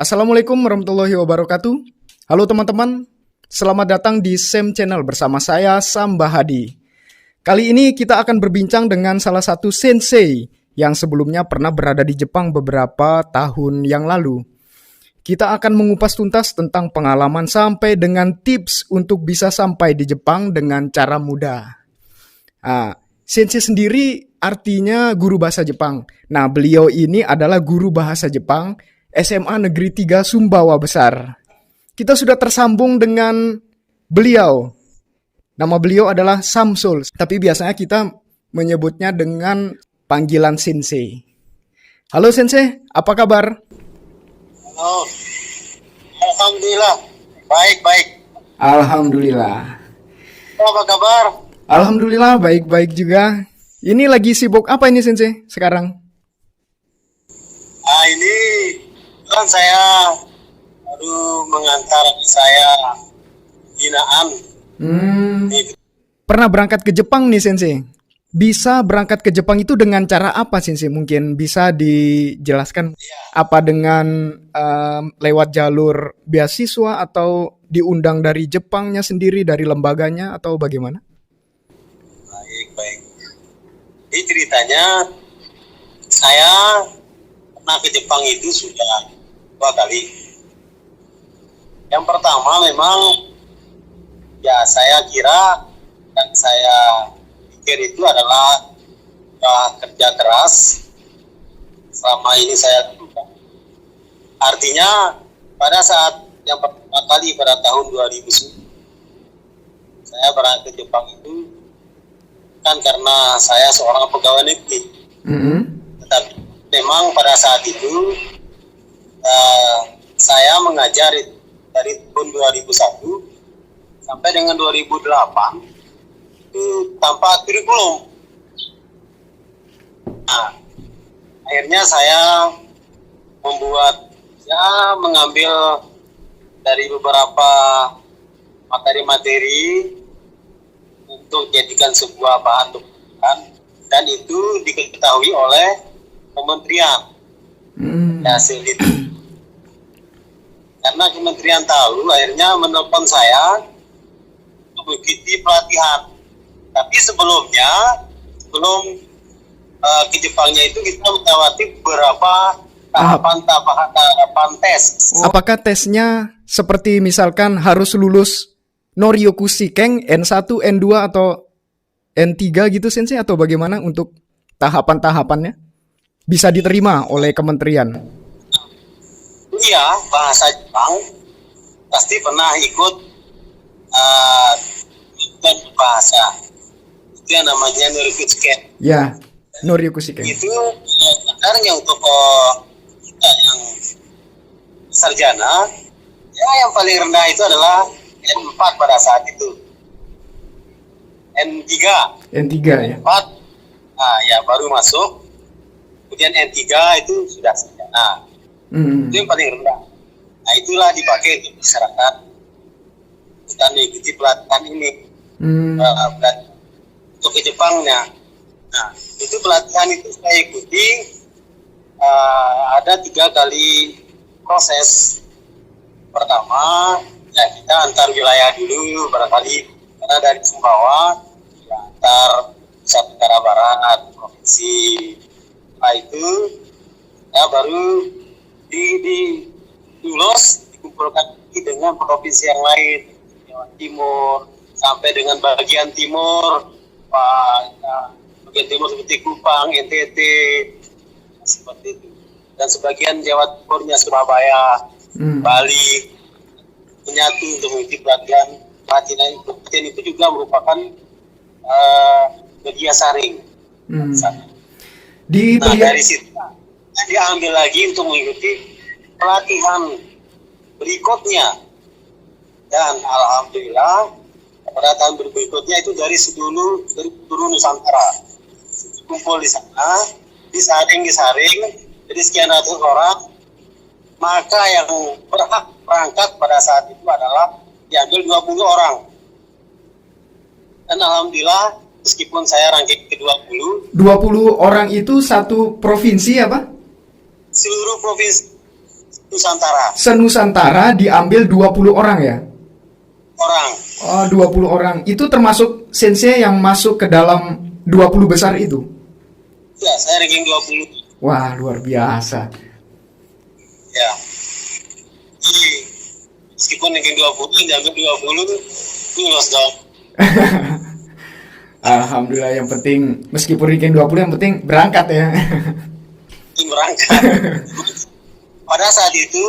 Assalamualaikum warahmatullahi wabarakatuh. Halo teman-teman, selamat datang di SEM Channel bersama saya Sam Bahadi. Kali ini kita akan berbincang dengan salah satu sensei yang sebelumnya pernah berada di Jepang beberapa tahun yang lalu. Kita akan mengupas tuntas tentang pengalaman sampai dengan tips untuk bisa sampai di Jepang dengan cara mudah. Sensei sendiri artinya guru bahasa Jepang. Nah, beliau ini adalah guru bahasa Jepang SMA Negeri 3 Sumbawa Besar. Kita sudah tersambung dengan beliau. Nama beliau adalah Samsul, tapi biasanya kita menyebutnya dengan panggilan Sensei. Halo Sensei, apa kabar? Halo, alhamdulillah, baik. Alhamdulillah. Apa kabar? Alhamdulillah, baik-baik juga. Ini lagi sibuk apa ini Sensei sekarang? Ini kan saya baru mengantar saya binaan. Pernah berangkat ke Jepang nih Sensei. Bisa berangkat ke Jepang itu dengan cara apa Sensei? Mungkin bisa dijelaskan apa dengan lewat jalur beasiswa atau diundang dari Jepangnya sendiri, dari lembaganya atau bagaimana? Baik. Ini ceritanya saya pernah ke Jepang itu sudah 2 kali. Yang pertama memang saya kira dan saya pikir itu adalah kerja keras selama ini saya lakukan. Artinya pada saat yang pertama kali pada tahun 2010 saya berangkat ke Jepang itu kan karena saya seorang pegawai negeri. Tetapi memang pada saat itu saya mengajar dari tahun 2001 sampai dengan 2008 itu tanpa kurikulum. Nah, akhirnya saya mengambil dari beberapa materi-materi untuk jadikan sebuah bahan dokumen, dan itu diketahui oleh kementerian. Hasil itu karena kementerian tahu, akhirnya menelpon saya untuk mengikuti pelatihan. Tapi sebelum ke Jepangnya itu kita melewati beberapa tahapan tes. Apakah tesnya seperti misalkan harus lulus Noryoku Shiken N1, N2 atau N3 gitu Sensei, atau bagaimana untuk tahapan-tahapannya? Bisa diterima oleh kementerian? Iya, bahasa Jepang pasti pernah ikut bahasa. Itu yang namanya Noryoku Shiken. Ya, Noryoku Shiken. Itu sebenarnya untuk kita yang sarjana, yang paling rendah itu adalah N4 pada saat itu. N3 ya. N4, baru masuk. Kemudian N3 itu sudah sarjana. Itu yang paling rendah. Nah, itulah dipakai untuk masyarakat kita mengikuti pelatihan ini. Untuk ke Jepangnya. Nah, itu pelatihan itu saya ikuti ada 3 kali proses. Pertama, kita antar wilayah dulu, barangkali karena dari Sumbawa kita antar Nusa Tenggara Barat, provinsi. Setelah itu baru dikumpulkan dengan provinsi yang lain, Jawa Timur sampai dengan bagian timur, bagian timur seperti Kupang, NTT, seperti itu. Dan sebagian Jawa Timurnya Surabaya, Bali, menyatu untuk mengikuti pelatihan itu juga merupakan media saring. Dari situ diambil lagi untuk mengikuti pelatihan berikutnya, dan alhamdulillah pada tahun berikutnya itu dari seluruh Nusantara kumpul di sana, disaring, jadi sekian ratus orang. Maka yang berhak berangkat pada saat itu adalah diambil 20 orang. Dan alhamdulillah meskipun saya ranking ke-20 orang itu satu provinsi apa? Seluruh provinsi. Nusantara. Se-Nusantara diambil 20 orang ya? Orang. Oh, 20 orang. Itu termasuk sensei yang masuk ke dalam 20 besar itu? Ya, saya ranking 20. Wah, luar biasa. Ya. Jadi, meskipun ranking 20, dianggap 20 tuh lulus dong. Alhamdulillah, yang penting meskipun ranking 20 yang penting berangkat ya. Itu berangkat. Pada saat itu,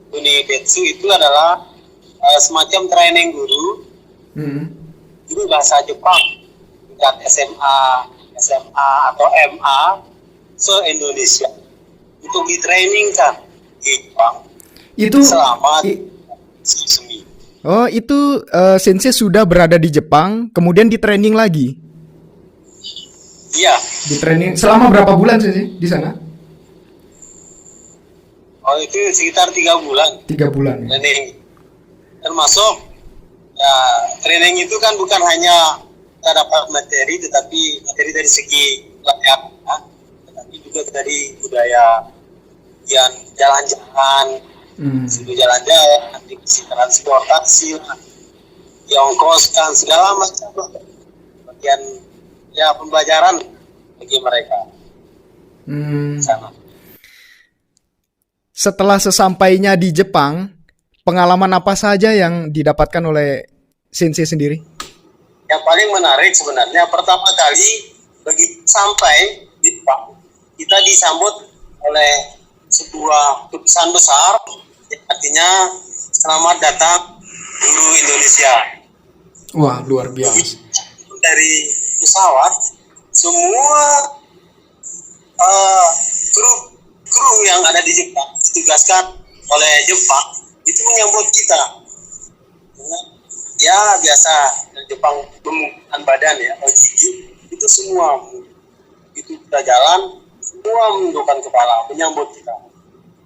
Unibetsu itu adalah semacam training guru, Hmm. guru bahasa Jepang tingkat SMA atau MA se-Indonesia untuk ditrainingkan di Jepang Itu selama i- seminggu. Oh, itu sensei sudah berada di Jepang, kemudian di training lagi. Iya, Di training selama berapa bulan sensei di sana? oh itu sekitar 3 bulan 3 bulan ya. training. Termasuk ya training itu kan bukan hanya kita dapat materi, tetapi materi dari segi layak, ya, tetapi juga dari budaya yang jalan-jalan, Hmm. sudah jalan-jalan, dikasih transportasi, diongkoskan segala macam bagian ya pembelajaran bagi mereka Hmm. di sana. Setelah sesampainya di Jepang, pengalaman apa saja yang didapatkan oleh sensei sendiri? Yang paling menarik sebenarnya pertama kali begitu sampai di Jepang, kita disambut oleh sebuah keputusan besar, artinya selamat datang guru Indonesia. Wah, luar biasa. Dari pesawat, semua kru yang ada di Jepang ditugaskan oleh Jepang itu menyambut kita. Ya biasa Jepang pembukaan badan ya, ojiji itu semua itu kita jalan semua menundukkan kepala menyambut kita.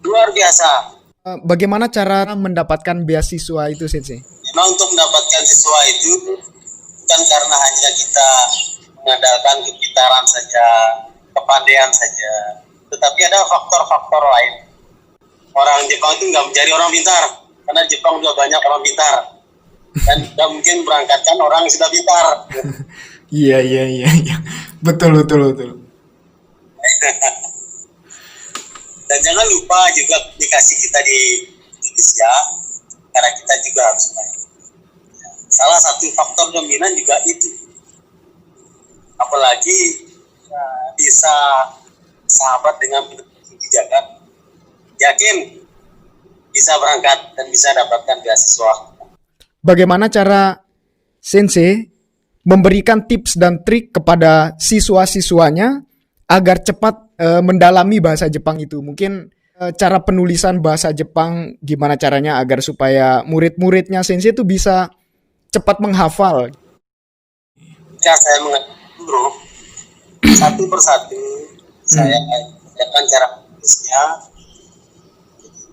Luar biasa. Bagaimana cara mendapatkan beasiswa itu, sensei? Memang untuk mendapatkan siswa itu bukan karena hanya kita mengandalkan kepintaran saja, kepandaian saja, tetapi ada faktor-faktor lain. Orang Jepang itu nggak mencari orang pintar, karena Jepang sudah banyak orang pintar, dan nggak mungkin berangkatkan orang yang sudah pintar. Iya. Betul. Dan jangan lupa juga komunikasi kita di Indonesia, karena kita juga harus baik. Salah satu faktor dominan juga itu. Apalagi bisa sahabat dengan kebijakan, yakin bisa berangkat dan bisa dapatkan beasiswa. Bagaimana cara sensei memberikan tips dan trik kepada siswa-siswanya agar cepat mendalami bahasa Jepang itu? Mungkin cara penulisan bahasa Jepang gimana caranya agar supaya murid-muridnya sensei itu bisa cepat menghafal. Jika saya mengatur satu persatu, saya ajarkan cara menulisnya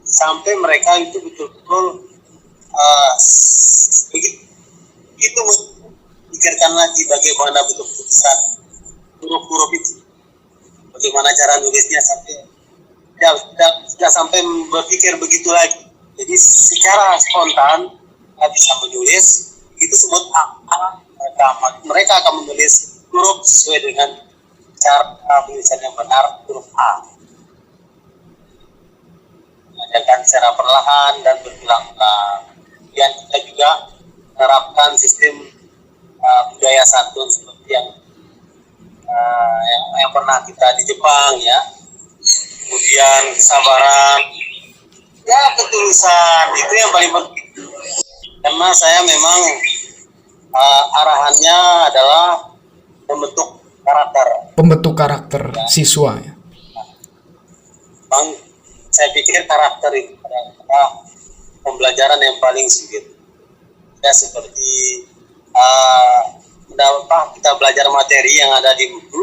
sampai mereka itu betul-betul begitu memikirkan lagi bagaimana bentuk tulisan huruf-huruf itu, bagaimana cara nulisnya sampai tidak sampai berpikir begitu lagi. Jadi secara spontan bisa menulis itu sebut mereka akan menulis huruf sesuai dengan cara penulisan yang benar, huruf A. Mengajarkan secara perlahan dan berulang-ulang. Kemudian kita juga menerapkan sistem budaya santun seperti yang pernah kita di Jepang ya. Kemudian kesabaran, ya ketulusan, itu yang paling penting. Karena saya memang arahannya adalah Pembentuk karakter siswa ya. Memang saya pikir karakter itu adalah pembelajaran yang paling sulit. Ya seperti kita belajar materi yang ada di buku,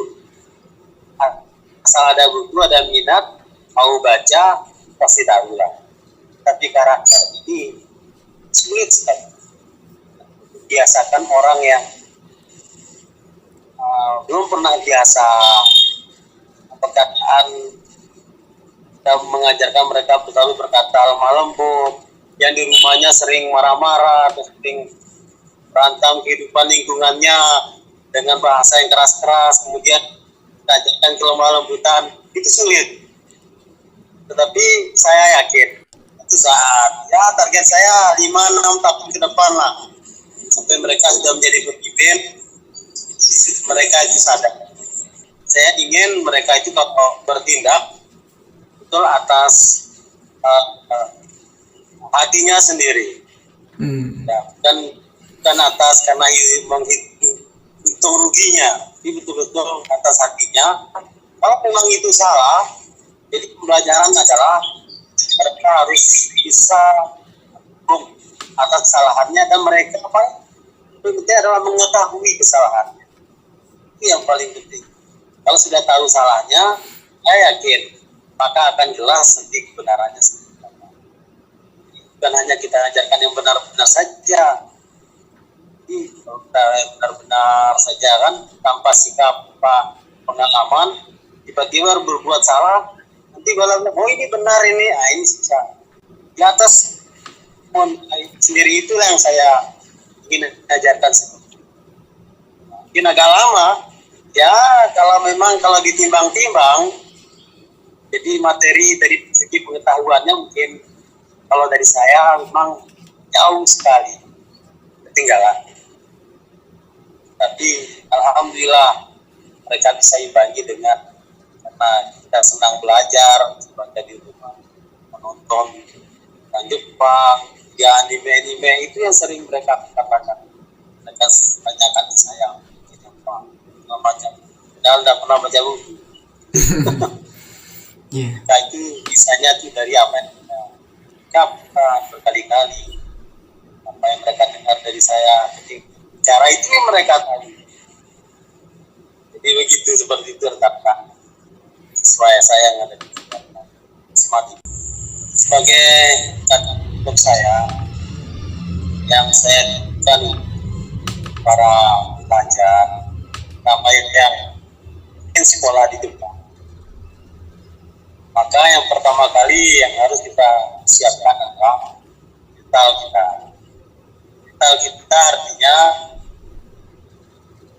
asal ada buku, ada minat, mau baca, pasti tahu lah. Tapi karakter ini sulit sekali. Biasakan orang yang belum pernah biasa perkataan kita mengajarkan mereka selalu berkata lemah lembut, yang di rumahnya sering marah-marah atau sering berantem kehidupan lingkungannya dengan bahasa yang keras-keras, kemudian kita ajarkan kelemah lembutan, itu sulit. Tetapi saya yakin suatu saat, ya target saya 5-6 tahun ke depan lah, sampai mereka sudah menjadi pemimpin, mereka itu sadar. Saya ingin mereka itu kalau bertindak betul atas hatinya sendiri, ya, dan atas karena menghitung ruginya, ini betul-betul atas hatinya. Kalau memang itu salah, jadi pembelajaran adalah mereka harus bisa hukum atas kesalahannya, dan mereka penting adalah mengetahui kesalahannya. Itu yang paling penting. Kalau sudah tahu salahnya, saya yakin maka akan jelas nanti kebenarannya sendiri. Bukan hanya kita ajarkan yang benar-benar saja, kalau kita benar-benar saja kan, tanpa sikap pengalaman, tiba-tiba berbuat salah, nanti kalau oh ini benar ini, ini susah. Di atas sendiri itu yang saya ingin ajarkan. Mungkin agak lama, ya kalau ditimbang-timbang, jadi materi dari segi pengetahuannya mungkin kalau dari saya memang jauh sekali ketinggalan. Tapi alhamdulillah mereka bisa imbangi dengan, karena kita senang belajar, baca di rumah, menonton dan Jepang, ya anime itu yang sering mereka katakan. Mereka tanyakan ke saya, Jepang, macam, padahal tidak pernah baca buku. Nah, itu bisanya itu dari apa yang mereka berkali-kali, apa yang mereka dengar dari saya, cara itu yang mereka tahu. Jadi begitu, seperti itu rekan-rekan, sesuai saya yang ada di Semati. Sebagai untuk saya, yang saya lakukan para pelajar, nama yang sekolah di depan. Maka yang pertama kali yang harus kita siapkan adalah mental kita. Mental kita artinya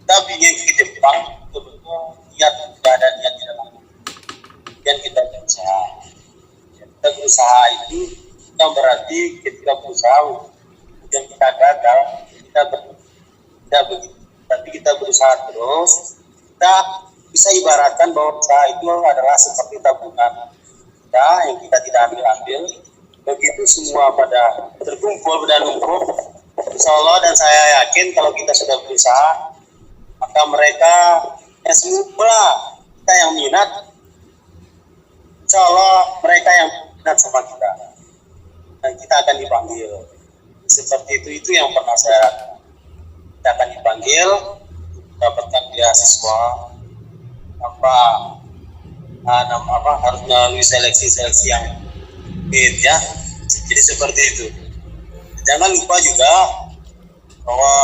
kita ingin ke Jepang, betul-betul niat, tidak ada niat di dalam. Dan kita berusaha. Kita berusaha itu bukan berarti kita berusaha kemudian kita gagal, tidak begitu. Tapi kita berusaha terus. Kita bisa ibaratkan bahwa usaha itu adalah seperti tabungan kita yang kita tidak ambil. Begitu semua pada terkumpul dan numpuk, insya Allah, dan saya yakin kalau kita sudah berusaha, maka mereka yang semula kita yang minat, insya Allah mereka yang minat sama kita, dan kita akan dipanggil. Seperti itu yang pernah saya lakukan. Kita akan dipanggil, dapatkan beasiswa, harus melalui seleksi yang ya. Jadi seperti itu. Jangan lupa juga bahwa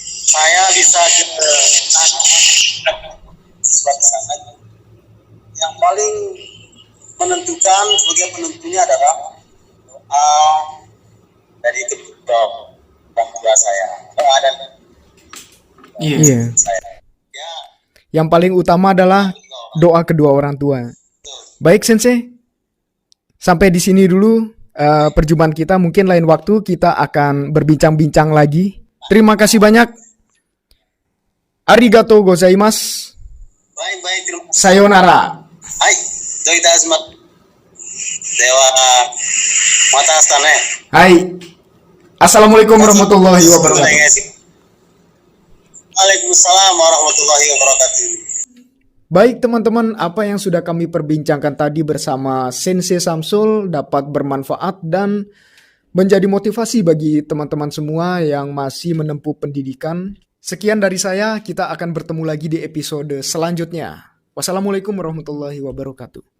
saya bisa siswa di sana. Yang paling menentukan, sebagai penentunya adalah doa dari kedua orang tua saya. Ada saya. Ya. Yang paling utama adalah doa kedua orang tua. Baik Sensei, sampai di sini dulu perjumpaan kita. Mungkin lain waktu kita akan berbincang-bincang lagi. Terima kasih banyak. Arigatou gozaimasu. Baik, terima kasih. Sayonara. Hai, doita asmat. Dewa mata astana. Hai. Assalamualaikum warahmatullahi wabarakatuh. Waalaikumsalam warahmatullahi wabarakatuh. Baik teman-teman, apa yang sudah kami perbincangkan tadi bersama Sensei Samsul dapat bermanfaat dan menjadi motivasi bagi teman-teman semua yang masih menempuh pendidikan. Sekian dari saya, kita akan bertemu lagi di episode selanjutnya. Wassalamualaikum warahmatullahi wabarakatuh.